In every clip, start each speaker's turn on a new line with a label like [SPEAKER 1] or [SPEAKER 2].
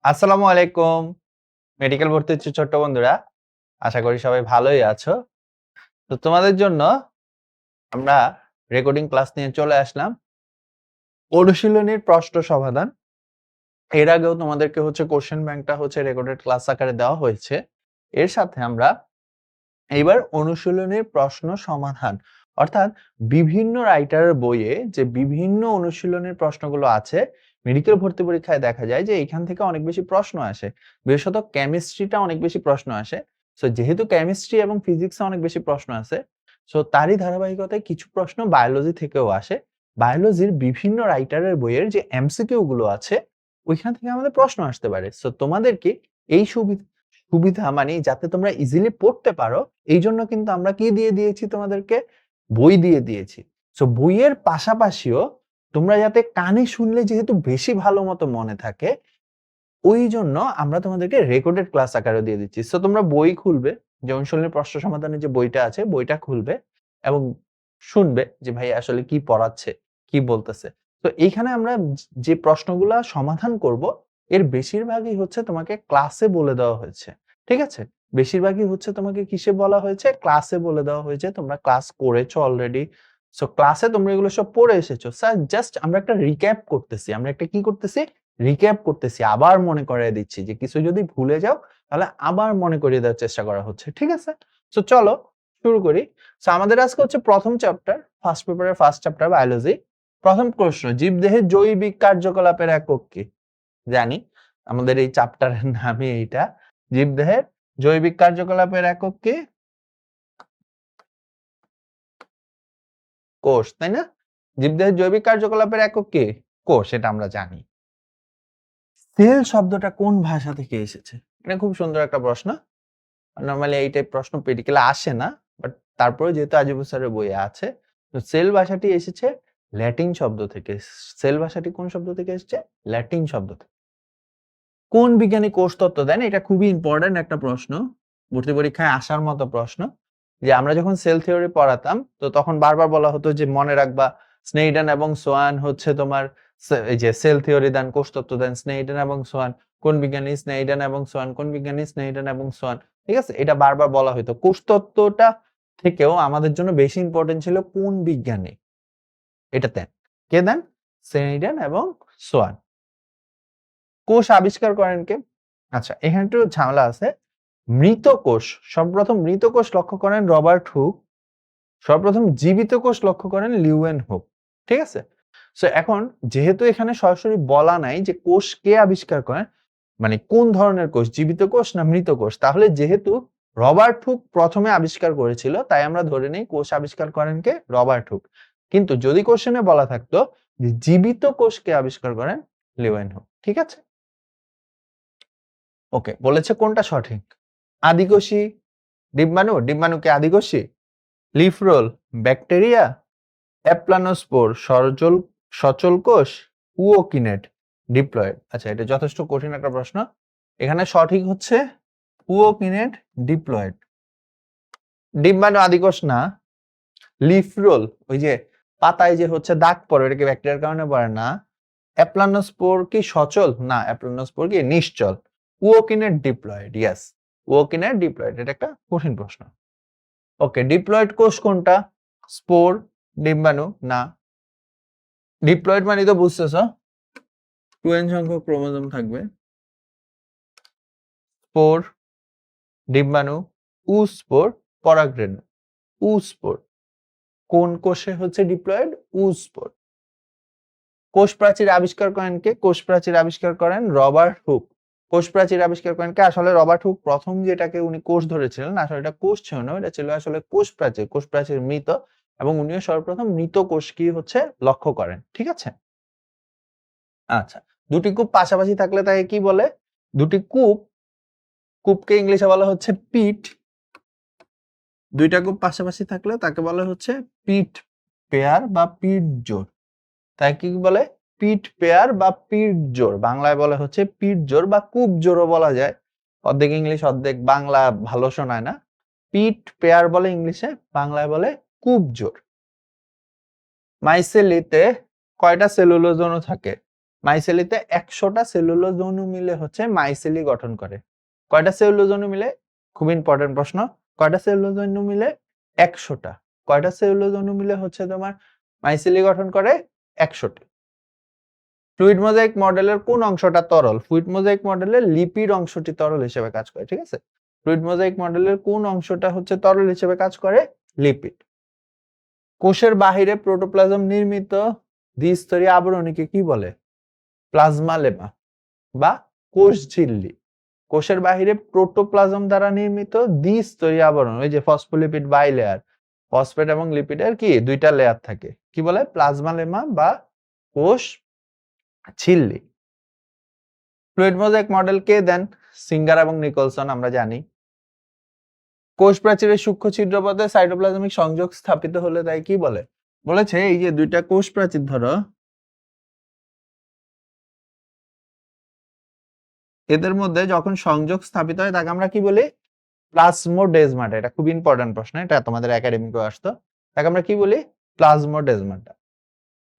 [SPEAKER 1] আসসালামু আলাইকুম। মেডিকেল ভর্তি হচ্ছে ছোট্ট বন্ধুরা। আশা করি সবাই ভালোই আছো। তো তোমাদের জন্য আমরা রেকর্ডিং ক্লাস নিয়ে চলে আসলাম। অনুশীলনীর প্রশ্ন সমাধান। এর আগেও তোমাদেরকে কোশ্চেন ব্যাংকটা রেকর্ডেড ক্লাস আকারে দেওয়া হয়েছে। এর সাথে আমরা এইবার অনুশীলনীর প্রশ্ন সমাধান অর্থাৎ বিভিন্ন রাইটারের বইয়ে যে বিভিন্ন অনুশীলনীর প্রশ্নগুলো আছে মেডিকেল ভর্তি পরীক্ষায় দেখা যায় যে এখান থেকে অনেক বেশি প্রশ্ন আসে, বিশেষত কেমিস্ট্রিটা অনেক বেশি প্রশ্ন আসে। সো যেহেতু কেমিস্ট্রি এবং ফিজিক্সে অনেক বেশি প্রশ্ন আছে, সো তারই ধারাবাহিকতায় কিছু প্রশ্ন বায়োলজি থেকেও আসে। বায়োলজির বিভিন্ন রাইটারের বইয়ের যে এমসিকিউ গুলো আছে ওইখান থেকে আমাদের প্রশ্ন আসতে পারে। সো তোমাদেরকে এই সুবিধা মানে যাতে তোমরা ইজিলি পড়তে পারো, এই জন্য কিন্তু আমরা কি দিয়ে দিয়েছি তোমাদেরকে, বই দিয়ে দিয়েছি। সো বইয়ের পাশাপাশিও তোমরা যাতে কানে শুনলে যেহেতু বেশি ভালো মতো মনে থাকে, ওই জন্য আমরা তোমাদেরকে রেকর্ডেড ক্লাস আকারে দিয়ে দিচ্ছি। সো তোমরা বই খুলবে, যে অনুশীলনী প্রশ্ন সমাধানের যে বইটা আছে বইটা খুলবে এবং শুনবে যে ভাই আসলে কি পড়াচ্ছে, কি বলতেছে। তো এইখানে আমরা যে প্রশ্নগুলা সমাধান করব এর বেশিরভাগই তোমাকে ক্লাসে বলে দেওয়া হয়েছে। ঠিক আছে? বেশিরভাগই তোমাকে কিসে বলা হয়েছে? ক্লাসে বলে দেওয়া হয়েছে। তোমরা ক্লাস করেছো অলরেডি। সো ক্লাসে তোমরা এগুলো সব পড়ে এসেছো। স্যার জাস্ট আমরা একটা রিক্যাপ করতেছি। আমরা একটা কি করতেছি? রিক্যাপ করতেছি, আবার মনে করিয়ে দিচ্ছি যে কিছু যদি ভুলে যাও তাহলে আবার মনে করিয়ে দেওয়ার চেষ্টা করা হচ্ছে। ঠিক আছে? সো চলো শুরু করি। সো আমাদের আজকে প্রথম চ্যাপ্টার, ফার্স্ট পেপারের ফার্স্ট চ্যাপ্টার বায়োলজি। প্রথম প্রশ্ন, জীবদেহের জৈবিক কার্যকলাপের একক কি? জানি আমাদের এই চ্যাপ্টারের নামই এইটা। জীবদেহের জৈবিক কার্যকলাপের একক কি? কোষ, তাই না? জীবদেহের জৈবিক কার্যকলাপের একক কি? কোষ, এটা আমরা জানি। সেল শব্দটা কোন ভাষা থেকে এসেছে? এটা খুব সুন্দর একটা প্রশ্ন। নরমালি এই টাইপ প্রশ্ন মেডিকেলে আসে না, বাট তারপরে যেহেতু আজিবু স্যারের বইয়ে আছে, তো সেল ভাষাটি এসেছে ল্যাটিন শব্দ থেকে। সেল ভাষাটি কোন শব্দ থেকে এসেছে? ল্যাটিন শব্দ থেকে। কোন বিজ্ঞানী কোষ তত্ত্ব দেন? এটা খুবই ইম্পর্টেন্ট একটা প্রশ্ন, ভর্তি পরীক্ষায় আসার মতো প্রশ্ন। যে আমরা যখন সেল থিওরি পড়াতাম তো তখন বারবার বলা হতো যে মনে রাখবা স্নেইডেন এবং সোয়ান তোমার এই যে সেল থিওরি দেন, কোষ তত্ত্ব দেন, স্নেইডেন এবং সোয়ান কোন বিজ্ঞানী? স্নেইডেন এবং সোয়ান কোন বিজ্ঞানী? স্নেইডেন এবং সোয়ান। ঠিক আছে, এটা বারবার বলা হতো। কোষ তত্ত্বটা থেকেও আমাদের জন্য বেশি ইম্পর্টেন্ট ছিল কোন বিজ্ঞানী এটা দেন। কে দেন? স্নেইডেন এবং সোয়ান। কোষ আবিষ্কার করেন কে? আচ্ছা, এখানে একটু ঝামেলা আছে। মৃত কোষ, সর্বপ্রথম মৃত কোষ লক্ষ্য করেন রবার্ট হুক। সর্বপ্রথম জীবিত কোষ লক্ষ্য করেন লিউয়েন হুক। ঠিক আছে? সো এখন যেহেতু এখানে সরাসরি বলা নাই যে কোষ কে আবিষ্কার করেন, মানে কোন ধরনের কোষ, জীবিত কোষ না মৃত কোষ, তাহলে যেহেতু রবার্ট হুক প্রথমে আবিষ্কার করেছিল তাই আমরা ধরে নেই কোষ আবিষ্কার করেন কে? Robert Hooke. কিন্তু যদি কোশ্চেনে বলা থাকতো যে জীবিত কোষ কে আবিষ্কার করেন? Leeuwen hook. ঠিক আছে? ওকে, বলেছে কোনটা সঠিক? আদিকোষী ডিম্বাণু, ডিম্বাণু কি আদিকোষী? লিফ রোল ব্যাকটেরিয়া, অ্যাপ্লানোস্পোর সচল কোষ, উওকিনেট ডিপ্লয়েড। আচ্ছা, এটা যথেষ্ট কঠিন একটা প্রশ্ন। এখানে সঠিক হচ্ছে উওকিনেট ডিপ্লয়েড। ডিম্বাণু আদিকোষ না। লিফ রোল, ওই যে পাতায় যে দাগ পড়ে, এটা কি ব্যাকটেরিয়ার কারণে পড়ে না। অ্যাপ্লানোস্পোর কি সচল? না, অ্যাপ্লানোস্পোর কি নিশ্চল। উওকিনেট ডিপ্লয়েড, ইয়েস, উওকিনেট ডিপ্লয়েড। এটা একটা কঠিন প্রশ্ন। ওকে, ডিপ্লয়েড কোষ কোনটা? স্পোর, ডিম্বাণু না। ডিপ্লয়েড মানে তো বুঝতেছ 2n সংখ্যক ক্রোমোজোম থাকবে। স্পোর, ডিম্বাণু, উস্পোর, পরাগরেণু। উস্পোর কোন কোষে ডিপ্লয়েড? উস্পোর। কোষ প্রাচীর আবিষ্কার করেন কে? কোষ প্রাচীর আবিষ্কার করেন রবার্ট হুক। কোষ প্রাচীর আবিষ্কার করেন কে? আসলে রবার্ট হুক প্রথম যেটাকে উনি কোষ ধরেছিলেন, আসলে এটা কোষ ছিল না, এটা ছিল আসলে কোষ প্রাচীর। কোষ প্রাচীর মৃত, এবং উনিও সর্বপ্রথম মৃত কোষ কি লক্ষ্য করেন। ঠিক আছে? আচ্ছা, দুটি কূপ পাশাপাশি থাকলে তাকে কি বলে? দুটি কূপকে ইংলিশে বলা হচ্ছে পিট। দুইটা কূপ পাশাপাশি থাকলে তাকে বলা হচ্ছে পিট পেয়ার বা পিট জোড়। তাই কি বলে? পিট পেয়ার বা পিট জোড়। বাংলায় বলে পিট জোড় বা কূপ জোড়ও বলা যায়। অর্ধেক ইংলিশ অর্ধেক বাংলা, ভালো শোনায় না। পিট পেয়ার বলে ইংলিশে, বাংলায় বলে কূপ জোড়। মাইসেলিতে কয়টা সেলুলোজ অণু থাকে? মাইসেলিতে 100টা সেলুলোজ অণু মিলে হচ্ছে মাইসেলি গঠন করে। কয়টা সেলুলোজ অণু মিলে? খুব ইম্পর্টেন্ট প্রশ্ন। কয়টা সেলুলোজ অণু মিলে? 100টা। কয়টা সেলুলোজ অণু মিলে হচ্ছে তোমার মাইসেলি গঠন করে? 100টি। ফ্লুইড মোজাইক মডেলের কোন অংশটা তরল? ফ্লুইড মোজাইক মডেলের লিপিড অংশটি তরল হিসেবে কাজ করে, ঠিক আছে? ফ্লুইড মোজাইক মডেলের কোন অংশটা হচ্ছে তরল হিসেবে কাজ করে? লিপিড। কোষের বাহিরে প্রোটোপ্লাজম নির্মিত দ্বিস্তরী আবরণীকে কি বলে? প্লাজমা লেমা বা কোষ ঝিল্লি। কোষের বাহিরে প্রোটোপ্লাজম দ্বারা নির্মিত দ্বিস্তরী আবরণ, ওই যে ফসফোলিপিড বাইলেয়ার, ফসফেট এবং লিপিডের কি দুইটা লেয়ার থাকে, কি বলে? প্লাজমা লেমা বা কোষ ঝিল্লি। ফ্লুইড মোজাইক মডেল কে দেন? সিঙ্গার এবং নিকলসন, আমরা জানি। কোষ প্রাচীরের সূক্ষ্ম ছিদ্রপথে সাইটোপ্লাজমিক সংযোগ স্থাপিত হলে তাই কি বলে? বলেছে এই যে দুইটা কোষ প্রাচীর ধরো, এদের মধ্যে যখন সংযোগ স্থাপিত হয় তাকে আমরা কি বলি? প্লাজমোডেজমাটা। এটা খুব ইম্পর্টেন্ট প্রশ্ন, এটা তোমাদের একাডেমিকে আসতো। তাকে আমরা কি বলি? প্লাজমোডেজমাটা।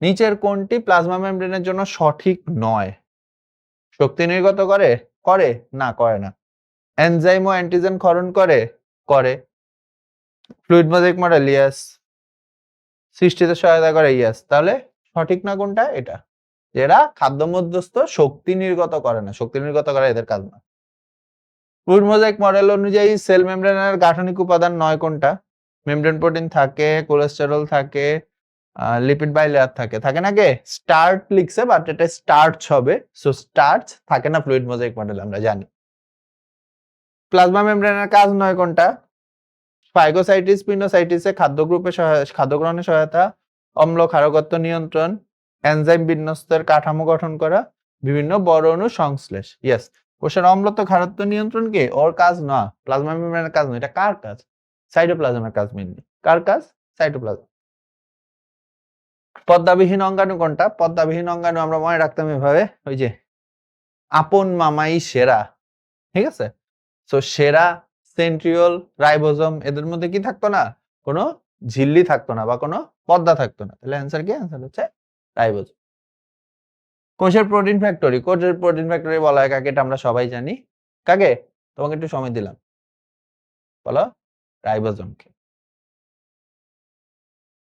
[SPEAKER 1] নিচের কোনটি প্লাজমা মেমব্রেনের জন্য সঠিক নয়? শক্তি নির্গত করে? করে না, করে না। এনজাইম ও অ্যান্টিজেন ক্ষরণ করে? করে। Fluid mosaic model? ইয়েস। সৃষ্টিতে সহায়তা করে? ইয়েস। তাহলে সঠিক না কোনটা? এটা। এরা খাদ্য মধ্যস্থ, শক্তি নির্গত করে না, শক্তি নির্গত করে এদের কাজ না। ফ্লুইড মোজাইক মডেল অনুযায়ী সেল মেমব্রেনের গাঠনিক উপাদান 9 কোনটা? মেমব্রেন প্রোটিন থাকে, কোলেস্টেরল থাকে, লিপিড বাইলেয়ার থাকে। থাকে না কে? স্টার্চ লিখছে, বাট এটা স্টার্চ হবে, সো স্টার্চ থাকে না ফ্লুইড মোজাইক মডেল, আমরা জানি। প্লাজমা মেমব্রেনের কাজ 9 কোনটা? ফাইগোসাইটিস পিনোসাইটিসে খাদ্য গ্রহণে সহায়তা, অম্ল ক্ষারকত্ব নিয়ন্ত্রণ, এনজাইম বিন্যস্তের কাঠামো গঠন করা, বিভিন্ন বড় অণু সংশ্লেষ। ইয়েস। কোষের অম্লত্ব ক্ষারত্ব নিয়ন্ত্রণ কি? ওর কাজ না, প্লাজমা মেমব্রেনের কাজ না। এটা কার কাজ? সাইটোপ্লাজমের কাজ মেইনলি। কার কাজ? সাইটোপ্লাজম। পদ্মাবিহীন অঙ্গাণু কোনটা? পদ্মাবিহীন অঙ্গাণু আমরা মনে রাখতাম এভাবে, ওই যে আপন মামাই সেরা, ঠিক আছে? সো সেরা, সেন্ট্রিওল, রাইবোজোম, এদের মধ্যে কি থাকতো না? কোনো ঝিল্লি থাকতো না বা কোনো পর্দা থাকতো না। তাহলে অ্যান্সার কি? অ্যান্সার হচ্ছে রাইবোজোম। কোষের প্রোটিন ফ্যাক্টরি, কোষের প্রোটিন ফ্যাক্টরি বলা হয় কাকে? এটা আমরা সবাই জানি। কাকে? তোমাকে একটু সময় দিলাম, বলো। রাইবোজোমকে।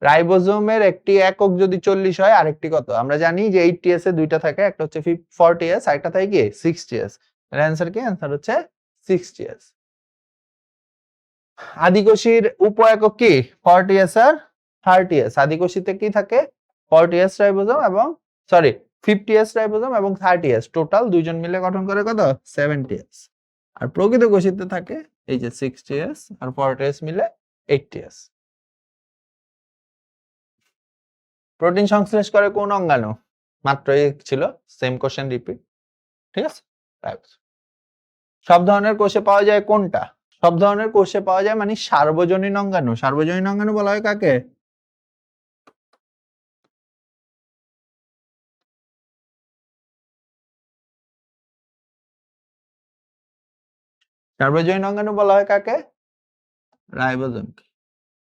[SPEAKER 1] রাইবোজোমের একটি একক যদি 40 হয়, আরেকটি কত? আমরা জানি যে 80s এ দুইটা থাকে, একটা হচ্ছে 40s, আরেকটা থাকে কি 60s। এর অ্যান্সার কি? অ্যান্সার হচ্ছে 60s। আদিকোষীর উপ একক কি? 40s আর 30s। আদিকোষীতে কি থাকে? 40s রাইবোজোম এবং 50s রাইবোজোম এবং 30s, টোটাল দুইজন মিলে গঠন করে কত? 70s। আর প্রকৃত কোষীতে থাকে এই যে 60s আর 40s মিলে 80s। প্রোটিন সংশ্লেষ করে কোন অঙ্গাণু? মাত্র এই ছিল, সেম কোশ্চেন রিপিট, ঠিক আছে? সব ধরনের কোষে পাওয়া যায় কোনটা? সব ধরনের কোষে পাওয়া যায় মানে সার্বজনীন অঙ্গাণু। সার্বজনীন অঙ্গাণু বলা হয় কাকে? সার্বজনীন অঙ্গাণু বলা হয় কাকে? রাইবোজোমকে।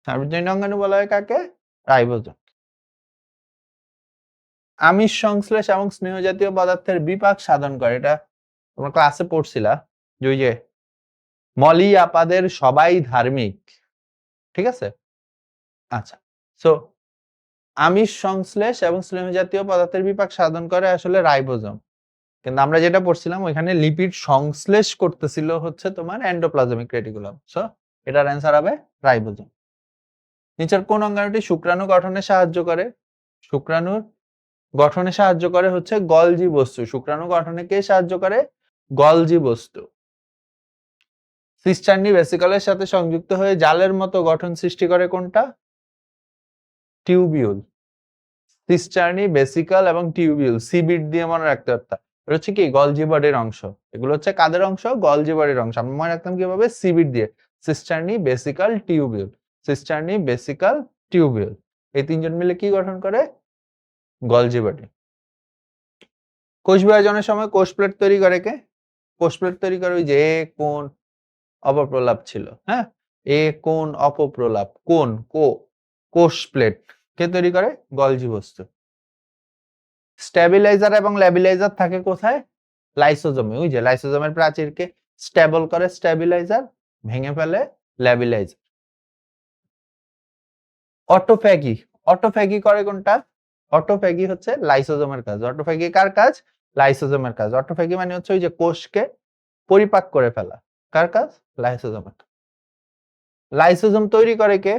[SPEAKER 1] সার্বজনীন অঙ্গাণু বলা হয় কাকে? রাইবোজোম। আমিষ সংশ্লেষ এবং স্নেহ জাতীয় পদার্থের বিপাক সাধন করে, এটা তোমরা ক্লাসে পড়ছিলা যে ওই যে মলি আপাদের সবাই ধার্মিক, ঠিক আছে? আচ্ছা, সো আমিষ সংশ্লেষ এবং স্নেহ জাতীয় পদার্থের বিপাক সাধন করে আসলে রাইবোজোম। কিন্তু আমরা যেটা পড়ছিলাম ওইখানে লিপিড সংশ্লেষ করতেছিল হচ্ছে তোমার এন্ডোপ্লাজমিক রেটিকুলাম। সো এটার অ্যান্সার হবে রাইবোজোম। নিচের কোন অঙ্গাণুটি শুক্রাণু গঠনে সাহায্য করে? শুক্রাণুর গঠনে সাহায্য করে হচ্ছে গলজি বস্তু। শুক্রাণু গঠনে কে সাহায্য করে? গলজি বস্তু। সিস্টার্নি ভেসিকলের সাথে সংযুক্ত হয়ে জালের মতো গঠন সৃষ্টি করে কোনটা? টিউবিউল। সিস্টার্নি, ভেসিকল এবং টিউবিউল, সিবিট দিয়ে মনে রাখতে পারতা। এটা হচ্ছে কি? গলজি বডির অংশ। এগুলো হচ্ছে কাদের অংশ? গলজি বডির অংশ। আমরা মনে রাখতাম কিভাবে? সিবিট দিয়ে। সিস্টার্নি, ভেসিকল, টিউবিউল। সিস্টার্নি, ভেসিকল, টিউবিউল, এই তিনজন মিলে কি গঠন করে? Golgi body. কোষ বিভাজনের সময় কোষ প্লেট তৈরি করে কে? কোষ প্লেট তৈরি করে ওই যে কোণ অপপ্রলাপ ছিল, হ্যাঁ? কোণ অপপ্রলাপ, কোষ প্লেট কে তৈরি করে? গলজি বস্তু। স্ট্যাবিলাইজার এবং ল্যাবিলাইজার থাকে কোথায়? লাইসোজোমে। ওই যে লাইসোজোমের প্রাচীরকে স্টেবল করে স্ট্যাবিলাইজার, ভেঙে ফেলে ল্যাবিলাইজার। অটোফ্যাগি, অটোফ্যাগি করে কোনটা? অটোফ্যাগি হচ্ছে লাইসোজোমের কাজ। অটোফ্যাগি কার কাজ? লাইসোজোমের কাজ। অটোফ্যাগি মানে হচ্ছে ওই যে কোষকে পরিপাক করে ফেলা। কার কাজ? লাইসোজোমের। লাইসোজোম তৈরি করে কে?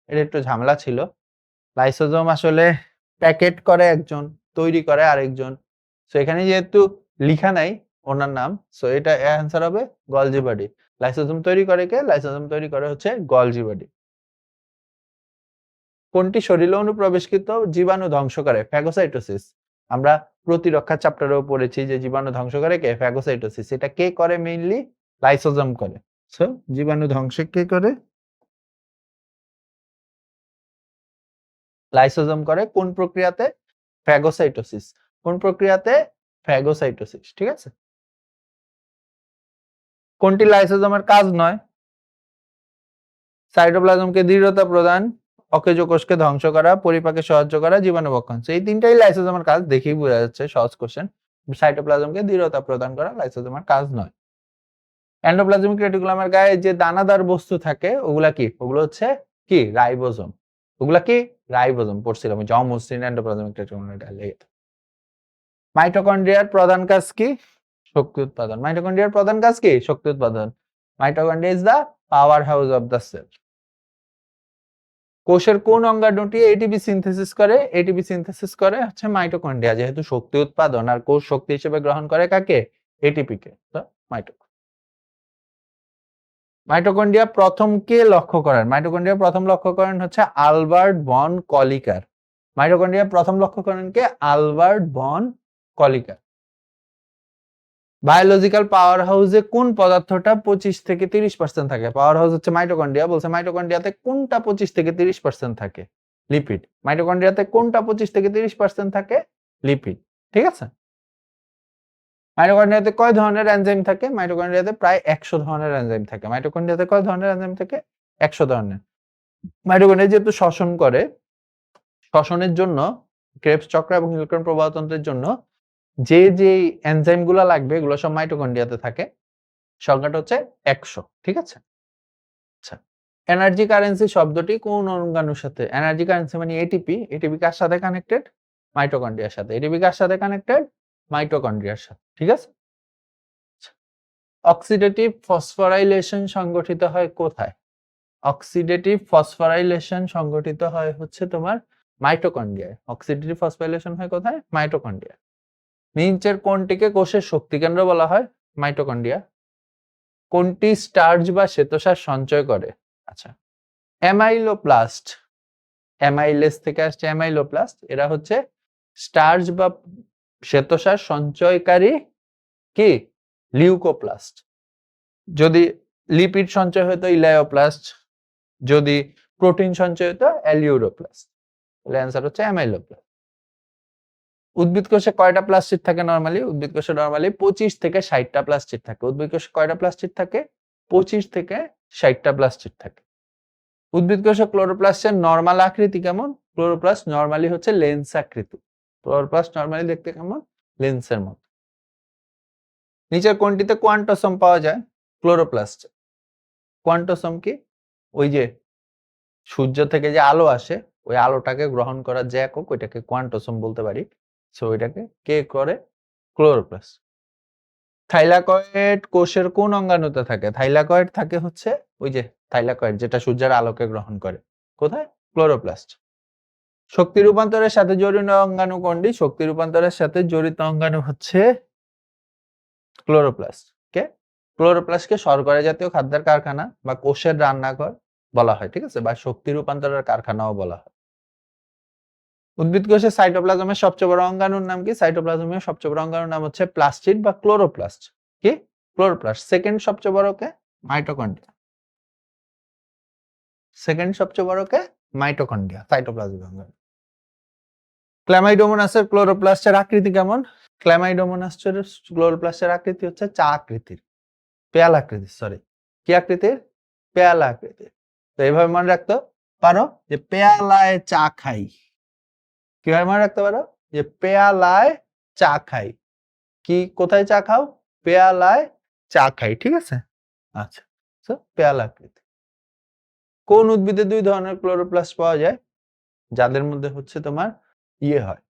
[SPEAKER 1] এটা একটু ঝামেলা ছিল। লাইসোজোম আসলে প্যাকেট করে একজন, তৈরি করে আরেকজন। সো এখানে যেহেতু লিখা নাই ওনার নাম, সো এটা অ্যান্সার হবে গলজি বডি। লাইসোজোম তৈরি করে কে? লাইসোজোম তৈরি করে হচ্ছে গলজি বডি। কোনটি শরীরে অনুপ্রবেশকৃত জীবাণু ধ্বংস করে? ফ্যাগোসাইটোসিস। আমরা প্রতিরক্ষা চ্যাপ্টারেও পড়েছি যে জীবাণু ধ্বংস করে কে? ফ্যাগোসাইটোসিস। এটা কে করে মেইনলি? লাইসোজোম করে। সো জীবাণু ধ্বংস কে করে? লাইসোজোম করে। কোন প্রক্রিয়াতে? ফ্যাগোসাইটোসিস। কোন প্রক্রিয়াতে? ফ্যাগোসাইটোসিস। ঠিক আছে? কোনটি লাইসোজোমের কাজ নয়? সাইটোপ্লাজমকে দৃঢ়তা প্রদান, অকেজ কোষকে ধ্বংস করা, পরিপাকে সাহায্য করা, জীবাণু ভক্ষণ। এই তিনটাই লাইসোজোমের কাজ। দেখেই বোঝা যাচ্ছে, সহজ কোশ্চেন। সাইটোপ্লাজমকে দৃঢ়তা প্রদান করা লাইসোজোমের কাজ নয়। এন্ডোপ্লাজমিক রেটিকুলামের গায়ে যে দানাদার বস্তু থাকে ওগুলা কি? ওগুলো হচ্ছে কি? রাইবোজোম। ওগুলা কি? রাইবোজোম। পড়ছিলাম যে অমসৃণ এন্ডোপ্লাজমিক রেটিকুলামের গায়ে। মাইটোকন্ড্রিয়ার প্রধান কাজ কি? শক্তি উৎপাদন। মাইটোকন্ড্রিয়ার প্রধান কাজ কি? শক্তি উৎপাদন। Mitochondria is the powerhouse of the cell. কোষের কোন অঙ্গাণুটি এটিপি সিনথেসিস করে? এটিপি সিনথেসিস করে হচ্ছে মাইটোকন্ড্রিয়া। যেহেতু শক্তি উৎপাদন, আর কোষ শক্তি হিসেবে গ্রহণ করে কাকে? এটিপি কে। তো মাইটোকন্ড্রিয়া প্রথম কে লক্ষ্য করেন? মাইটোকন্ড্রিয়া প্রথম লক্ষ্য করেন হচ্ছে আলবার্ট বন কলিকার। মাইটোকন্ড্রিয়া প্রথম লক্ষ্য করেন কে? আলবার্ট বন কলিকার। বায়োলজিক্যাল পাওয়ার হাউসে কোন পদার্থটা 25 থেকে 30% থাকে? পাওয়ার হাউস হচ্ছে মাইটোকন্ড্রিয়া। বলছে মাইটোকন্ড্রিয়াতে কোনটা 25 থেকে 30% থাকে? লিপিড। মাইটোকন্ড্রিয়াতে কোনটা 25 থেকে 30% থাকে? লিপিড। ঠিক আছে? মাইটোকন্ড্রিয়াতে কয় ধরনের এনজাইম থাকে? মাইটোকন্ড্রিয়াতে প্রায় 100 ধরনের এনজাইম থাকে। মাইটোকন্ড্রিয়াতে কয় ধরনের এনজাইম থাকে? 100 ধরনের। মাইটোকন্ড্রিয়া যেহেতু শ্বসন করে, শ্বসনের জন্য ক্রেবস চক্র এবং নিউক্লিয়ন প্রবাহতন্ত্রের জন্য যে যে এনজাইম গুলা লাগবে এগুলো সব মাইটোকন্ড্রিয়াতে থাকে। সংখ্যাটা হচ্ছে 100। ঠিক আছে? আচ্ছা, এনার্জি কারেন্সি শব্দটি কোন অঙ্গাণুর সাথে? এনার্জি কারেন্সি মানে এটিপি। এটিপি কার সাথে কানেক্টেড? মাইটোকন্ড্রিয়ার সাথে। এটিপি কার সাথে কানেক্টেড? মাইটোকন্ড্রিয়ার সাথে। ঠিক আছে? অক্সিডেটিভ ফসফোরাইলেশন সংগঠিত হয় কোথায়? অক্সিডেটিভ ফসফোরাইলেশন সংগঠিত হয় হচ্ছে তোমার মাইটোকন্ড্রিয়ায়। অক্সিডেটিভ ফসফোরাইলেশন হয় কোথায়? মাইটোকন্ড্রিয়ায়। নিচের কোনটিকে কোষের শক্তি কেন্দ্র বলা হয়? মাইটোকন্ড্রিয়া। কোনটি স্টার্চ বা শ্বেতসার সঞ্চয় করে? আচ্ছা, অ্যামাইলোপ্লাস্ট। অ্যামাইলেস থেকে আসছে অ্যামাইলোপ্লাস্ট। এরা হচ্ছে স্টার্চ বা শ্বেতসার সঞ্চয়কারী কি? লিউকোপ্লাস্ট। যদি লিপিড সঞ্চয় হতো ইলায়োপ্লাস্ট, যদি প্রোটিন সঞ্চয় হতো অ্যালিউরোপ্লাস্ট। তাহলে অ্যান্সার হচ্ছে অ্যামাইলোপ্লাস্ট। উদ্ভিদ কোষে কয়টা প্লাস্টিড থাকে নরমালি? উদ্ভিদ কোষে নরমালি 25 থেকে 60টা প্লাস্টিড থাকে। উদ্ভিদ কোষে কয়টা প্লাস্টিড থাকে? 25 থেকে 60টা প্লাস্টিড থাকে। উদ্ভিদ কোষে ক্লোরোপ্লাস্টের নরমাল আকৃতি কেমন? ক্লোরোপ্লাস্ট নরমালি হচ্ছে লেন্স আকৃতি। ক্লোরোপ্লাস্ট নরমালি দেখতে কেমন? লেন্সের মতো। নিচের কোনটিতে কোয়ান্টোসোম পাওয়া যায়? ক্লোরোপ্লাস্ট। কোয়ান্টোসোম কি? ওই যে সূর্য থেকে যে আলো আসে, ওই আলোটাকে গ্রহণ করার যে একক, ওইটাকে কোয়ান্টোসোম বলতে পারি। সো ওইটাকে কে করে? ক্লোরোপ্লাস্ট। থাইলাকয়েড কোষের কোন অঙ্গাণুতে থাকে? থাইলাকয়েড থাকে হচ্ছে ওই যে থাইলাকয়েড, যেটা সূর্যের আলোকে গ্রহণ করে। কোথায়? ক্লোরোপ্লাস্ট। শক্তি রূপান্তরের সাথে জড়িত অঙ্গাণু কোনটি? শক্তি রূপান্তরের সাথে জড়িত অঙ্গাণু হচ্ছে ক্লোরোপ্লাস্ট। কে? ক্লোরোপ্লাস্টকে শর্করা জাতীয় খাদ্যের কারখানা বা কোষের রান্নাঘর বলা হয়। ঠিক আছে? বা শক্তি রূপান্তরের কারখানাও বলা হয়। উদ্ভিদ কোষের সাইটোপ্লাজমের সবচেয়ে বড় অঙ্গাণুর নাম কি? সাইটোপ্লাজমের সবচেয়ে বড় অঙ্গাণুর নাম হচ্ছে প্লাস্টিড বা ক্লোরোপ্লাস্ট। কি? ক্লোরোপ্লাস্ট। সেকেন্ড সবচেয়ে বড় কে? মাইটোকন্ড্রিয়া। সেকেন্ড সবচেয়ে বড় কে? মাইটোকন্ড্রিয়া। সাইটোপ্লাজমের অঙ্গাণু। ক্ল্যামাইডোমোনাসের ক্লোরোপ্লাস্টের আকৃতি কেমন? ক্ল্যামাইডোমোনাসের ক্লোরোপ্লাস্টের আকৃতি হচ্ছে চা আকৃতির, পেয়ালা আকৃতির, সরি। কি আকৃতির? পেয়ালা আকৃতির। তো এইভাবে মনে রাখতে পারো যে পেয়ালায় চা খাই। কিভাবে মনে রাখতে পারো? যে পেয়ালায় চা খাই। কি কোথায় চা খাও? পেয়ালায় চা খাই, ঠিক আছে? আচ্ছা, সো পেয়ালাকৃতি। কোন উদ্ভিদে 2 ধরনের ক্লোরোপ্লাস্ট পাওয়া যায়? যাদের মধ্যে হচ্ছে তোমার ইয়ে হয়,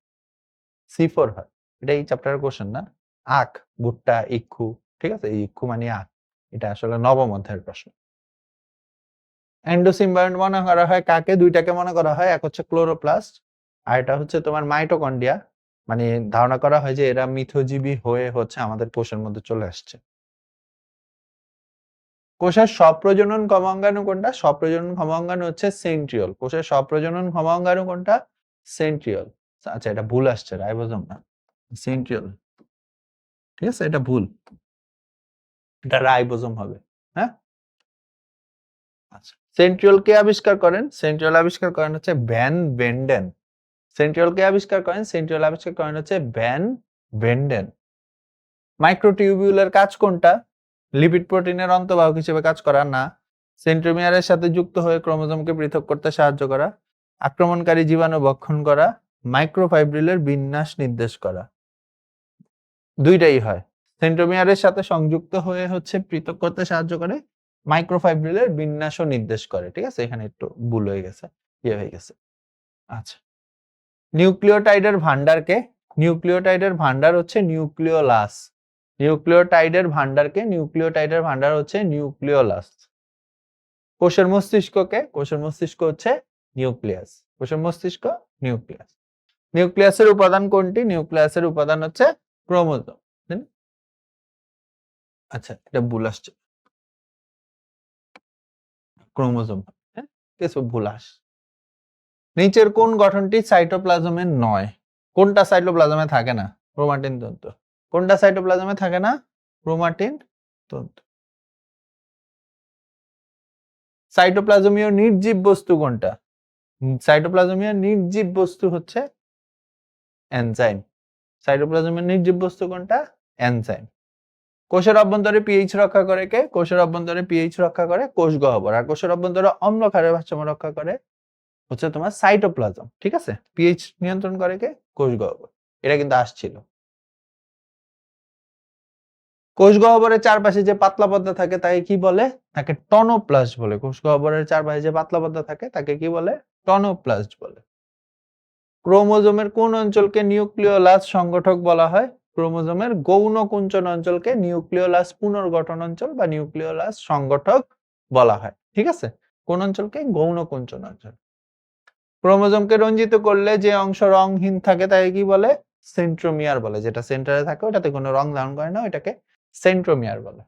[SPEAKER 1] C4 হয়। এটা এই চ্যাপ্টারের কোশ্চেন না। আখ, ভুট্টা, ইক্ষু, ঠিক আছে? এই ইক্ষু মানে আখ। এটা আসলে নবম অধ্যায়ের প্রশ্ন। এন্ডোসিম্বায়ন্ট মনে করা হয় কাকে? দুইটাকে মনে করা হয়। এক হচ্ছে ক্লোরোপ্লাস্ট, আর এটা হচ্ছে তোমার মাইটোকন্ড্রিয়া। মানে ধারণা করা হয় যে এরা মিথজীবী হয়ে হচ্ছে আমাদের কোষের মধ্যে চলে আসছে। কোষের স্বপ্রজনন ক্ষমাঙ্গাণু কোনটা? স্বপ্রজনন ক্ষমাঙ্গাণু হচ্ছে সেন্ট্রিওল। কোষের স্বপ্রজনন ক্ষমাঙ্গাণু কোনটা? সেন্ট্রিওল। আচ্ছা, এটা ভুল আসছে, রাইবোজোম না, সেন্ট্রিওল। ঠিক আছে, এটা ভুল, এটা রাইবোজোম হবে। হ্যাঁ, আচ্ছা। সেন্ট্রিওল কে আবিষ্কার করেন? সেন্ট্রিওল আবিষ্কার করেন হচ্ছে ভ্যান ভেন্ডেন। সেন্ট্রিওল কে আবিষ্কার করেন? সেন্ট্রিওল আবিষ্কার করেন হচ্ছে ভ্যান ভেন্ডেন। মাইক্রোটিউবিউলের কাজ কোনটা? লিপিড প্রোটিনের অন্তর্বাহক হিসেবে কাজ করা না। সেন্ট্রোমিয়ারের সাথে যুক্ত হয়ে ক্রোমোজোমকে পৃথক করতে সাহায্য করা, আক্রমণকারী জীবাণু ভক্ষণ করা, মাইক্রোফাইব্রিলের বিন্যাস নির্দেশ করা। দুইটাই হয়। সেন্ট্রোমিয়ারের সাথে সংযুক্ত হয়ে হচ্ছে পৃথক করতে সাহায্য করে, মাইক্রোফাইব্রিলের বিন্যাসও নির্দেশ করে। ঠিক আছে, এখানে একটু ভুল হয়ে গেছে, ইয়ে হয়ে গেছে। আচ্ছা, নিউক্লিওটাইডের ভান্ডারকে? নিউক্লিওটাইডের ভান্ডার হচ্ছে নিউক্লিওলাস। নিউক্লিওটাইডের ভান্ডারকে? নিউক্লিওটাইডের ভান্ডার হচ্ছে নিউক্লিওলাস। কোষের মস্তিষ্ককে? কোষের মস্তিষ্ক হচ্ছে নিউক্লিয়াস। কোষের মস্তিষ্ক নিউক্লিয়াস। নিউক্লিয়াসের উপাদান কোনটি? নিউক্লিয়াসের উপাদান হচ্ছে ক্রোমোজোম। আচ্ছা, এটা ভুল আসছে, ক্রোমোজোম। হ্যাঁ, কিছু ভুল আস। নিচের কোন গঠনটি সাইটোপ্লাজমে নয়? কোনটা সাইটোপ্লাজমে থাকে না? ক্রোমাটিন তন্তু। কোনটা সাইটোপ্লাজমে থাকে না? ক্রোমাটিন তন্তু। সাইটোপ্লাজমীয় নির্জীব বস্তু কোনটা? সাইটোপ্লাজমীয় নির্জীব বস্তু হচ্ছে এনজাইম। সাইটোপ্লাজমের নির্জীব বস্তু কোনটা? এনজাইম। কোষের অভ্যন্তরে পিএইচ রক্ষা করে কে? কোষের অভ্যন্তরে পিএইচ রক্ষা করে কোষ গহ্বর। আর কোষের অভ্যন্তরে অম্ল ক্ষারের ভারসাম্য রক্ষা করে হচ্ছে তোমার সাইটোপ্লাজম। ঠিক আছে, পিএইচ নিয়ন্ত্রণ করে কে? কোষ গহ্বর। এটা কিন্তু আসছিল। কোষ গহ্বরের চারপাশে যে পাতলা পর্দা থাকে তাকে কি বলে? তাকে টনোপ্লাস্ট বলে। কোষ গহ্বরের চারপাশে যে পাতলা পর্দা থাকে তাকে কি বলে? টনোপ্লাস্ট বলে। ক্রোমোজোমের কোন অঞ্চলকে নিউক্লিওলাস সংগঠক বলা হয়? ক্রোমোজোমের গৌণ কুঞ্চন অঞ্চলকে নিউক্লিওলাস পুনর্গঠন অঞ্চল বা নিউক্লিওলাস সংগঠক বলা হয়। ঠিক আছে, কোন অঞ্চলকে? গৌণ কুঞ্চন অঞ্চল। ক্রোমোজোমকে রঞ্জিত করলে যে অংশ রংহীন থাকে তাকে কি বলে? সেন্ট্রোমিয়ার বলে। যেটা সেন্টারে থাকে ওটাতে কোনো রং ধারণ করে না, ওটাকে সেন্ট্রোমিয়ার বলে।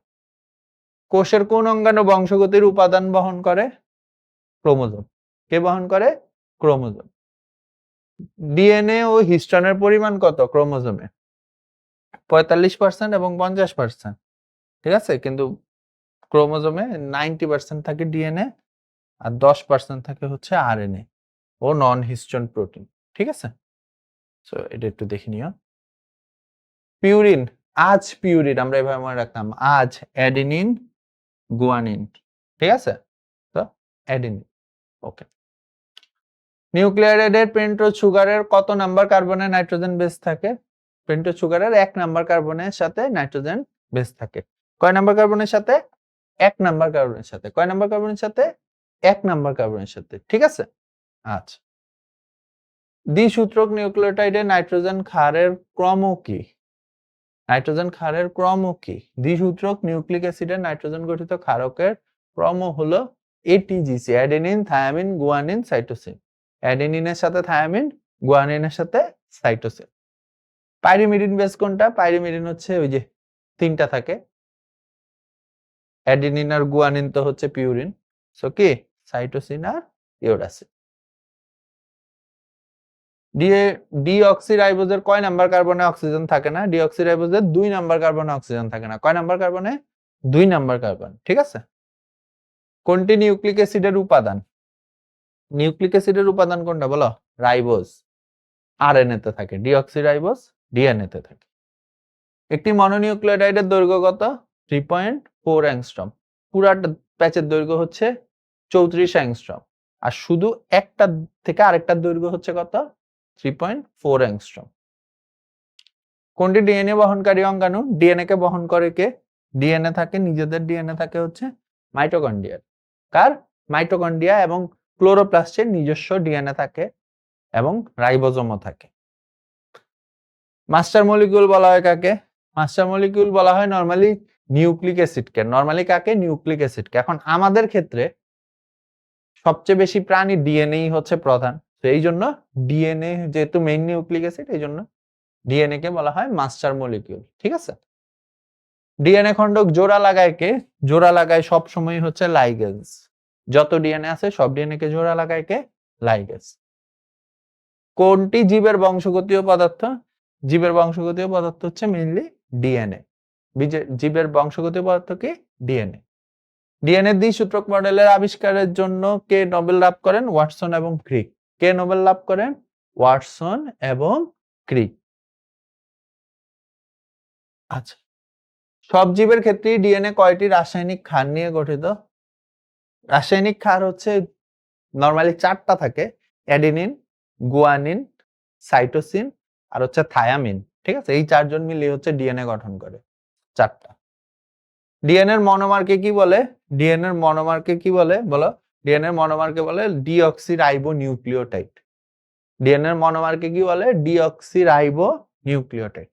[SPEAKER 1] কোষের কোন অঙ্গাণু বংশগতির উপাদান বহন করে? ক্রোমোজোম। কে বহন করে? ক্রোমোজোম। ডিএনএ ও হিস্টোনের পরিমাণ কত ক্রোমোজোমে? 45% এবং 50%। ঠিক আছে, কিন্তু ক্রোমোজোমে 90% থাকে ডিএনএ আর 10% থাকে হচ্ছে আরএনএ ও নন হিস্টোন প্রোটিন। ঠিক আছে, সো এটা একটু দেখে নিও। পিউরিন, আজ পিউরিন আমরা এভাবে মনে রাখতাম, আজ অ্যাডেনিন গুয়ানিন। ঠিক আছে, তো অ্যাডেনিন। ওকে। নিউক্লিওটাইডের পেন্টোজ সুগারের কত নাম্বার কার্বনে নাইট্রোজেন বেস থাকে? পেন্টোজ সুগারের 1 নাম্বার কার্বনের সাথে নাইট্রোজেন বেস থাকে। কয় নাম্বার কার্বনের সাথে? 1 নাম্বার কার্বনের সাথে। কয় নাম্বার কার্বনের সাথে? 1 নাম্বার কার্বনের সাথে। ঠিক আছে, আচ্ছা। দ্বিসূত্রক নিউক্লিওটাইডে নাইট্রোজেন ক্ষারের ক্রম কি? নাইট্রোজেন ক্ষারের ক্রম কি? দ্বিসূত্রক নিউক্লিক অ্যাসিডের নাইট্রোজেন গঠিত ক্ষারকের ক্রম হলো এটিজিসি, অ্যাডেনিন, থায়ামিন, গুয়ানিন, সাইটোসিন। অ্যাডেনিনের সাথে থায়ামিন, গুয়ানিনের সাথে সাইটোসিন। পাইরিমিডিন বেস কোনটা? পাইরিমিডিন হচ্ছে ওই যে 3টা থাকে, অ্যাডেনিন আর গুয়ানিন তো হচ্ছে পিউরিন। সো কি? সাইটোসিন আর ইউরাসিন। ডিঅক্সিরাইবোজের কয় নাম্বার কার্বনে অক্সিজেন থাকে না? ডিঅক্সিরাইবোজের 2 নাম্বার কার্বনে অক্সিজেন থাকে না। কয় নাম্বার কার্বনে? 2 number carbon. ঠিক আছে, কোনটি নিউক্লিক অ্যাসিডের উপাদান? নিউক্লিক অ্যাসিডের উপাদান কোনটা বলো? রাইবোজ। আরএনএ তে থাকে। ডিঅক্সিরাইবোজ ডিএনএ তে থাকে। একটি মনোনিউক্লিওটাইডের দৈর্ঘ্য কত? 3.4 অ্যাংস্ট্রম। পুরাটা প্যাচের দৈর্ঘ্য হচ্ছে 34 অ্যাংস্ট্রম। আর শুধু একটা থেকে আরেকটার দৈর্ঘ্য হচ্ছে কত? 3.4 অ্যাংস্ট্রম। কোনটি ডিএনএ বহনকারী অঙ্গাণু? ডিএনএ কে বহন করে কে? ডিএনএ থাকে, নিজেদের ডিএনএ থাকে হচ্ছে মাইটোকন্ড্রিয়া। কার? মাইটোকন্ড্রিয়া এবং ক্লোরোপ্লাস্টের নিজস্ব ডিএনএ থাকে এবং রাইবোজোমও থাকে। মাস্টার মলিকিউল বলা হয় কাকে? মাস্টার মলিকিউল বলা হয় নরমালি নিউক্লিক অ্যাসিডকে। নরমালি কাকে? নিউক্লিক অ্যাসিডকে। এখন আমাদের ক্ষেত্রে সবচেয়ে বেশি প্রাণী ডিএনএই হচ্ছে প্রধান, তো এই জন্য ডিএনএ যেহেতু মেইন নিউক্লিক অ্যাসিড, এই জন্য ডিএনএ কে বলা হয় মাস্টার মলিকিউল। ঠিক আছে। ডিএনএ খণ্ডক জোড়া লাগায় কে? জোড়া লাগায় সব সময় হচ্ছে লাইগেজ। যত ডিএনএ আছে সব ডিএনএ কে জোড়া লাগায় কে? লাইগেজ। কোনটি জীবের বংশগতীয় পদার্থ? জীবের বংশগতীয় পদার্থ হচ্ছে মেইনলি ডিএনএ। জীবের বংশগতীয় পদার্থ কি? ডিএনএ। ডিএনএ দ্বিসূত্রক মডেলের আবিষ্কারের জন্য কে নোবেল লাভ করেন? ওয়াটসন এবং ক্রিক। কে নোবেল লাভ করেন? ওয়াটসন এবং ক্রিক। আচ্ছা, সব জীবের ক্ষেত্রেই ডিএনএ কয়টি রাসায়নিক ক্ষার নিয়ে গঠিত? রাসায়নিক ক্ষার হচ্ছে নরমালি 4টা থাকে: অ্যাডেনিন, গুয়ানিন, সাইটোসিন আর হচ্ছে থায়ামিন। ঠিক আছে, এই 4জন মিলিয়ে হচ্ছে ডিএনএ গঠন করে 4টা। ডিএনএ এর মনোমারকে কি বলে? ডিএনএ এর মনোমারকে কি বলে বলো? ডিএনএ এর মনোমারকে বলে ডিঅক্সিরাইবোনিউক্লিওটাইড। ডিএনএ এর মনোমারকে কি বলে? ডিঅক্সিরাইবোনিউক্লিওটাইড।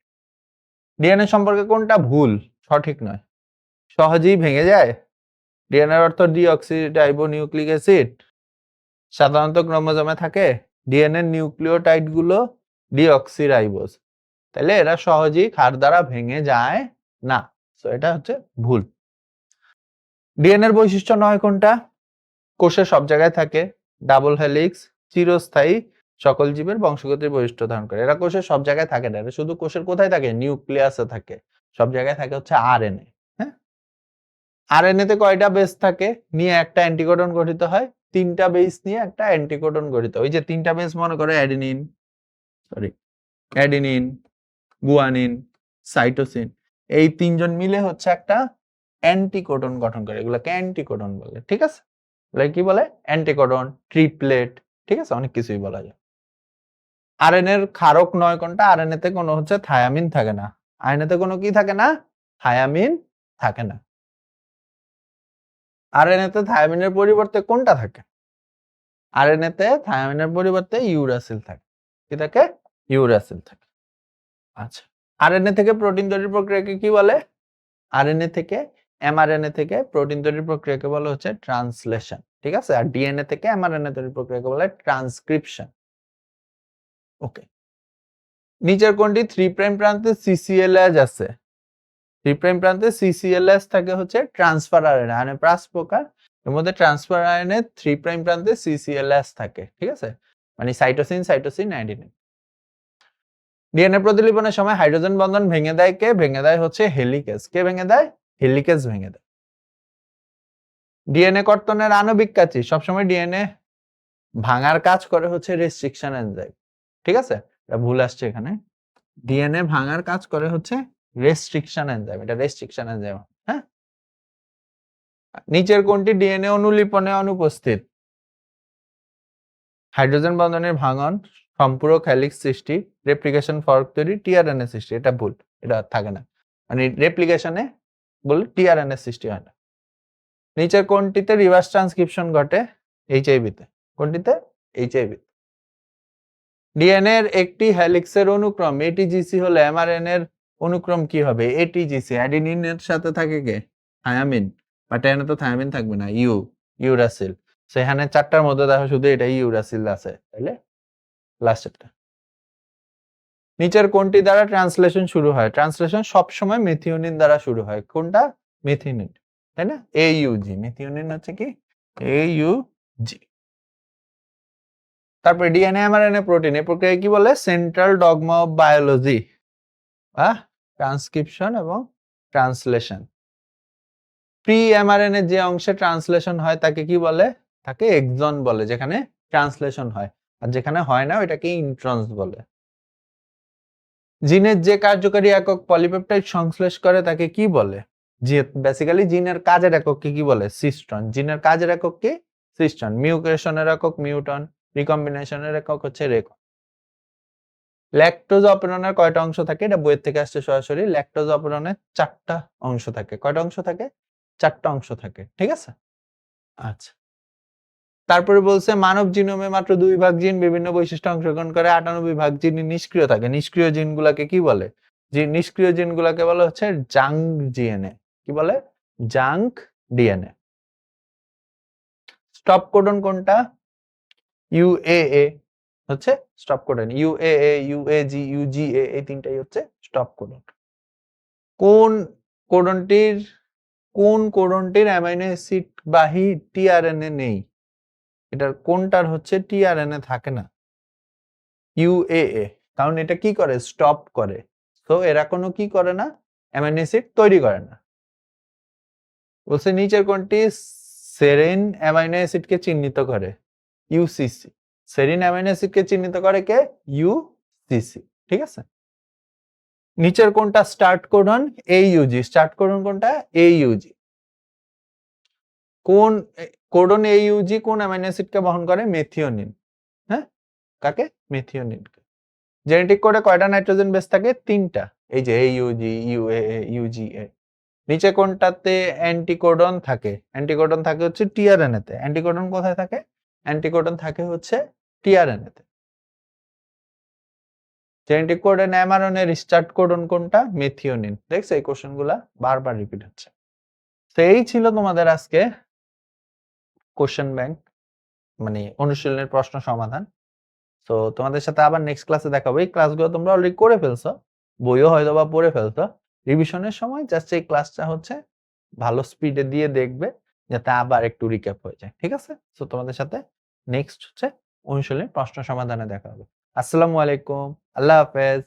[SPEAKER 1] ডিএনএ সম্পর্কে কোনটা ভুল, সঠিক নয়? সহজেই ভেঙে যায়। ডিএনএ এর অর্থ ডিঅক্সিরাইবোনিউক্লিক অ্যাসিড সাধারণত ক্রোমোজোমে থাকে। ডিএনএ নিউক্লিওটাইড গুলো ডিঅক্সিরাইবোজ, তাহলে এরা সহজেই ক্ষার দ্বারা ভেঙে যায় না, তো এটা হচ্ছে ভুল। ডিএনএ এর বৈশিষ্ট্য 9 কোনটা? কোষে সব জায়গায় থাকে, ডাবল হেলিক্স, চিরস্থায়ী, সকল জীবের বংশগতির বৈশিষ্ট্য ধারণ করে। এরা কোষের সব জায়গায় থাকে না, এরা শুধু কোষের কোথায় থাকে? নিউক্লিয়াসে থাকে। সব জায়গায় থাকে হচ্ছে আরএনএ। হ্যাঁ, আরএনএ তে কয়টা বেস থাকে নিয়ে একটা অ্যান্টিকোডন গঠিত হয়? 3টা বেস নিয়ে একটা অ্যান্টিকোডন গঠিত। ওই যে 3টা বেস মনে করে অ্যাডেনিন, গুয়ানিন, সাইটোসিন, এই 3জন মিলে হচ্ছে একটা অ্যান্টিকোডন গঠন করে, এগুলোকে অ্যান্টিকোডন বলে। ঠিক আছে, এগুলো কি বলে? Anticodon, triplet. ঠিক আছে, অনেক কিছুই বলা যায়। আরএনএ এর ক্ষারক 9 কোনটা? আরএনএ তে কোনো হচ্ছে থায়ামিন থাকে না। আরএনএ তে কোনো কি থাকে না? থায়ামিন থাকে না। আরএনএ তে থায়ামিনের পরিবর্তে কোনটা থাকে? আরএনএ তে থায়ামিনের পরিবর্তে ইউরাসিল থাকে। কি থাকে? ইউরাসিল থাকে। আচ্ছা, আরএনএ থেকে প্রোটিন তৈরির প্রক্রিয়াকে কি বলে? আরএনএ থেকে এমআরএনএ থেকে প্রোটিন তৈরির প্রক্রিয়াকে বলা হচ্ছে ট্রান্সলেশন। ঠিক আছে, আর ডিএনএ থেকে এমআরএনএ তৈরির প্রক্রিয়াকে বলা হয় ট্রান্সক্রিপশন। ওকে, নিচের কোনটি 3 প্রাইম প্রান্তে সিসিএলএস আছে? 3 প্রাইম প্রান্তে সিসিএলএস থাকে হচ্ছে ট্রান্সফার আরএনএ, মানে প্রাস প্রকার। এর মধ্যে ট্রান্সফার আরএনএ 3 প্রাইম প্রান্তে সিসিএলএস থাকে। ঠিক আছে, মানে সাইটোসিন, অ্যাডেনিন। ডিএনএ প্রতিলিপনের সময় হাইড্রোজেন বন্ধন ভেঙে দেয় কে? ভেঙে দেয় হচ্ছে হেলিকেজ। কে ভেঙে দেয়? হেলিকেজ ভেঙে দেয়। ডিএনএ কর্তনের আণবিক কাজ সবসময় ডিএনএ ভাঙার কাজ করে হচ্ছে রেস্ট্রিকশন এনজাইম। ঠিক আছে, এটা ভুল আসছে এখানে। ডিএনএ ভাঙার কাজ করে হচ্ছে রেস্ট্রিকশন এনজাইম, এটা রেস্ট্রিকশন এনজাইম। হ্যাঁ, নিচের কোনটি ডিএনএ অনুলিপনে অনুপস্থিত? হাইড্রোজেন বন্ধনের ভাঙন, সম্পূরক হেলিক্স সৃষ্টি, রেপ্লিকেশন ফর্ক তৈরি, টিআরএনএ সৃষ্টি। এটা ভুল, এটা থাকে না, মানে রেপ্লিকেশনে বলে টিআরএনএ সৃষ্টি হয় না। নিচের কোনটিতে রিভার্স ট্রান্সক্রিপশন ঘটে? এইচআইভি তে। কোনটিতে? এইচআইভি। ডিএনএ এর একটি হেলিক্সের অনুক্রম এটিজিসি হলে এমআরএনএ এর অনুক্রম কি হবে? এটিজিসি। অ্যাডেনিনের সাথে থাকে কে? থায়ামিন, বাট এখানে তো থায়ামিন থাকবে না, ইউরাসিল। সেখানে 4টার মধ্যে দেখো শুধু এটাই ইউরাসিল আছে, তাইলে লাস্টেরটা। নিচের কোনটি দ্বারা ট্রান্সলেশন শুরু হয়? ট্রান্সলেশন সবসময় মেথিওনিন দ্বারা শুরু হয়। কোনটা? মেথিওনিন, তাই না? এইউজি, মেথিওনিন হচ্ছে কি? এইউজি। তারপরে ডিএনএ এমআরএনএ প্রোটিন, এই প্রক্রিয়া কি বলে? Central dogma of biology, transcription এবং ট্রান্সলেশন। প্রি এমআরএনএ যে অংশে ট্রান্সলেশন হয় তাকে কি বলে? তাকে এক্সন বলে, যেখানে ট্রান্সলেশন হয়, আর যেখানে হয় না ওইটাকে ইন্ট্রন্স বলে। জিনের যে কার্যকারী একক পলিপেপটাইড সংশ্লেষ করে তাকে কি বলে? বেসিক্যালি জিনের কাজের একককে কি বলে? সিস্টন। জিনের কাজের একক কি? সিস্টন। মিউটেশনের একক মিউটন, রিকম্বিনেশনের একক হচ্ছে রেকন। ল্যাকটোজ অপেরণের কয়টা অংশ থাকে? এটা বইয়ের থেকে আসছে সরাসরি। ল্যাকটোজ অপেরণের ৪ টা অংশ থাকে। কয়টা অংশ থাকে? ৪ টা অংশ থাকে। ঠিক আছে? আচ্ছা। তারপরে বলছে মানব জিনোমে মাত্র ২ ভাগ জিন বিভিন্ন বৈশিষ্ট্য অংশগ্রহণ করে, ৯৮ ভাগ জিন নিষ্ক্রিয় থাকে। নিষ্ক্রিয় জিনগুলাকে কি বলে? যে নিষ্ক্রিয় জিনগুলাকে বলা হচ্ছে জাঙ্ক ডিএনএ। কি বলে? Junk DNA. স্টপ কোডন কোনটা? ইউএএ হচ্ছে স্টপ কোডন। ইউএএ, ইউএজি, ইউজিএ এই তিনটাই হচ্ছে স্টপ কোডন। কোন কোডনটির অ্যামাইনো অ্যাসিড বাহী টিআরএনএ নেই? এটার কোনটার হচ্ছে টিআরএনএ থাকে না? ইউএএ, কারণ এটা কি করে? স্টপ করে। তো এরা কোনো কি করে না? অ্যামাইনো অ্যাসিড তৈরি করে না। বলছে নিচের কোনটি সেরিন অ্যামাইনো অ্যাসিডকে চিহ্নিত করে? ইউসিসি। সেরিন অ্যামাইনো অ্যাসিডকে চিহ্নিত করে কে? ইউসিসি। ঠিক আছে? নিচের কোনটা স্টার্ট কোডন? এইইউজি। স্টার্ট কোডন কোনটা? এইইউজি। কোন কোডন এইইউজি কোন অ্যামাইনো অ্যাসিডকে বহন করে? মেথিওনিন। হ্যাঁ? কাকে? মেথিওনিনকে। জেনেটিক কোডে কয়টা নাইট্রোজেন বেস থাকে? ৩টা। এই যে এইইউজি, ইউএএ, ইউজিএ। নিচে কোনটাতে অ্যান্টিকোডন থাকে? অ্যান্টিকোডন থাকে হচ্ছে টিআরএনএ তে। অ্যান্টিকোডন কোথায় থাকে? অ্যান্টিকোডন থাকে হচ্ছে টিআরএনএ তে। জেনেটিক কোডে ন্যামারনের স্টার্ট কোডন কোনটা? মেথিওনিন। দেখছো এই কোশ্চেনগুলা বারবার রিপিট হচ্ছে। তো এই ছিল তোমাদের আজকে কোশ্চেন ব্যাংক, মানে অনুশীলনের প্রশ্ন সমাধান। তো তোমাদের সাথে আবার নেক্সট ক্লাসে দেখা হবে। এই ক্লাসগুলো তোমরা অলরেডি করে ফেলছো, বইও হয়তো বা পড়ে ফেলছো। রিভিশনের সময় জাস্ট এই ক্লাসটা হচ্ছে ভালো স্পিডে দিয়ে দেখবে, যাতে আবার একটু রিক্যাপ হয়ে যায়। ঠিক আছে? তো তোমাদের সাথে নেক্সট হচ্ছে অনুশীলনের প্রশ্ন সমাধানে দেখা হবে। আসসালামু আলাইকুম, আল্লাহ হাফেজ।